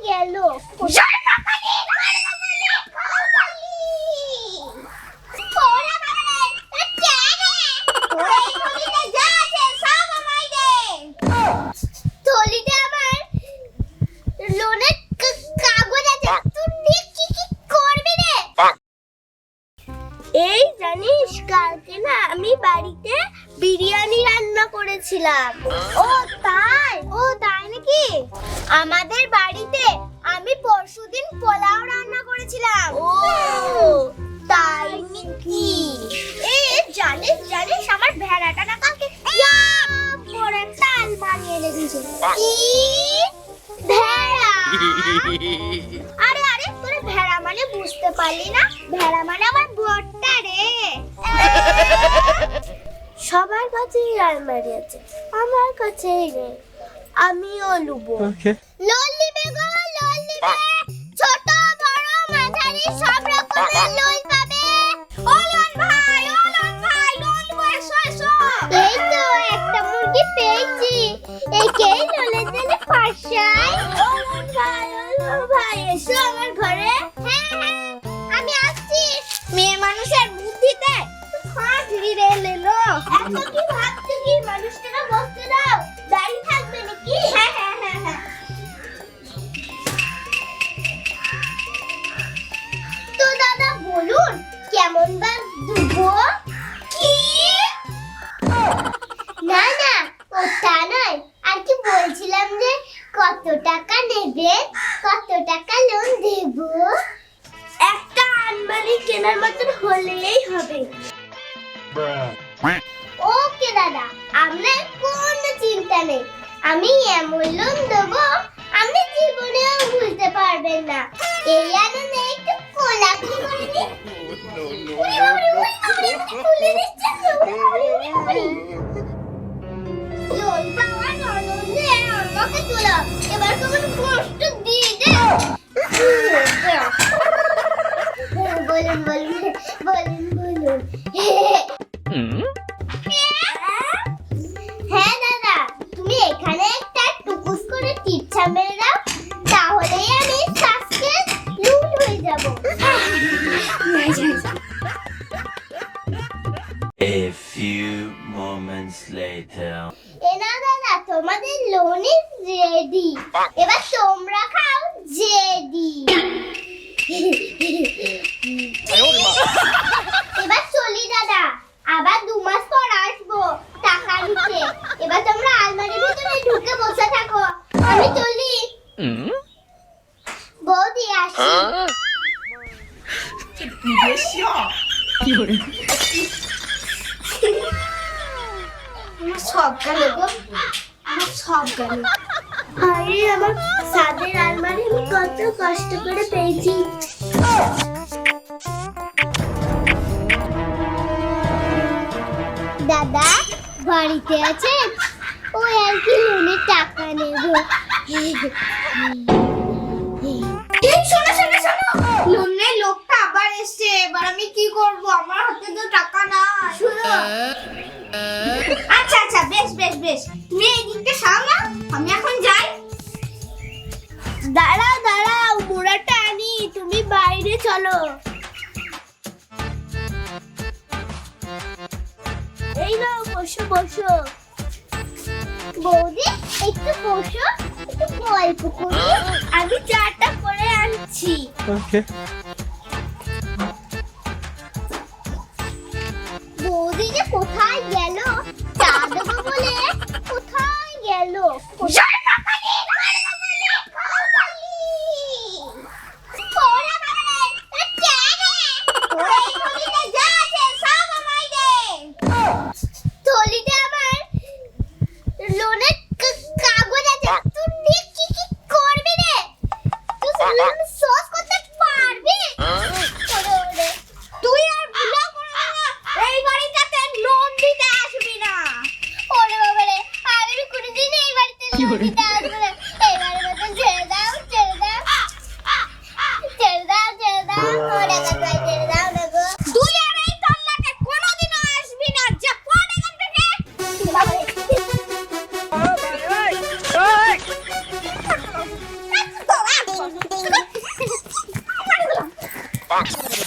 গেল। এই জানিস কালকে না আমি বাড়িতে বিরিয়ানি রান্না করেছিলাম। ও তাই নাকি? আমাদের বাড়িতে আমি পরশুদিন পোলাও রান্না করেছিলাম। ও তাই নাকি? জানিস আমার ভেড়াটা না কালকে বড় একটা আলমারি এনে দিয়েছে। কি ভেড়া? আরে তোর ভেড়া মানে বুঝতে পারলি না? ভেড়া মানে আমার বড়টা রে। সবার কাছেই আলমারি আছে, আমার কাছেই নেই। আমিও লুবো। লোল নিবে গো, লোল নিবে। ছোট বড় মাঝারি সব রকমের লোল পাবে। ও লোল ভাই, লোল এসো। এই তো একটা মুরগি পেয়েছি। একেই লোলের জন্য পাশাই। ও লোল ভাই এসো আমার ঘরে। হ্যাঁ আমি আসছি। মেয়ে মানুষের বুদ্ধিতে ফাঁকি রে লেলো। এত কি ভাবছো কি? মানুষটাকে বসতে দাও, দাঁড়িয়ে থাকবে নাকি? হ্যাঁ। তো দাদা বলুন কেমন বা দুবো? কি না ওটা নয়, আর কি বলছিলাম যে কত টাকা নেবে, কত টাকা লোন দেব? একটা আলমারি কেনার মতন হলেই হবে। ওকে দাদা, আপনার কোনো চিন্তা নেই। আমি এমন লোন দেবো আপনি জীবনেও ভুলতে পারবেন না। এই আনন্দে একটু কোলাকুলি করে দিন। লোন পাওয়ার আনন্দে আমাকে তোলা। এবার তোমার কষ্ট দিয়ে দে। বলুন। হ্যাঁ দাদা, তুমি এখানে একটা টুকুস করে টিপছা মেরে দাও, তাহলেই আমি সাকসেস লুট হয়ে যাব। A few moments later. এনা দাদা, তোমাদের লোন ইজ রেডি। এবার তোমরা খাও জেডি। এবার চলি দাদা, আবার 2 মাস পর আসবো টাকা নিতে। এবার তোমরা আলমারির ভিতরে ঢুকে বসে থাকো, আমি চলি। বৌদি আসি। সব গেল গো, সব গেল। আরে আমার সাদের আলমারি আমি কত কষ্ট করে পেয়েছি। দাদা বাড়িতে আছেন? ওই আর কি লোনের টাকা নেব। শোনো, লোনের লোকটা আবার এসছে। এবার আমি কি করব? আমার হাতে তো টাকা নাই। শোনো, আচ্ছা বেশ তুমি এই দিকটা সামলা, আমি এখন যাই। দাঁড়াও মুড়াটা আনি, তুমি বাইরে চলো। এই নাও বসো। বৌদি একটু বসো, একটু গল্প করি। আমি চাটা করে আনছি। ওকে। বৌদি যে কোথায় গেল? চা দেবো বলে কোথায় গেল? কাগজ আছে, তুই কি করবি রে? তুই সস করতে পারবি? Bonk.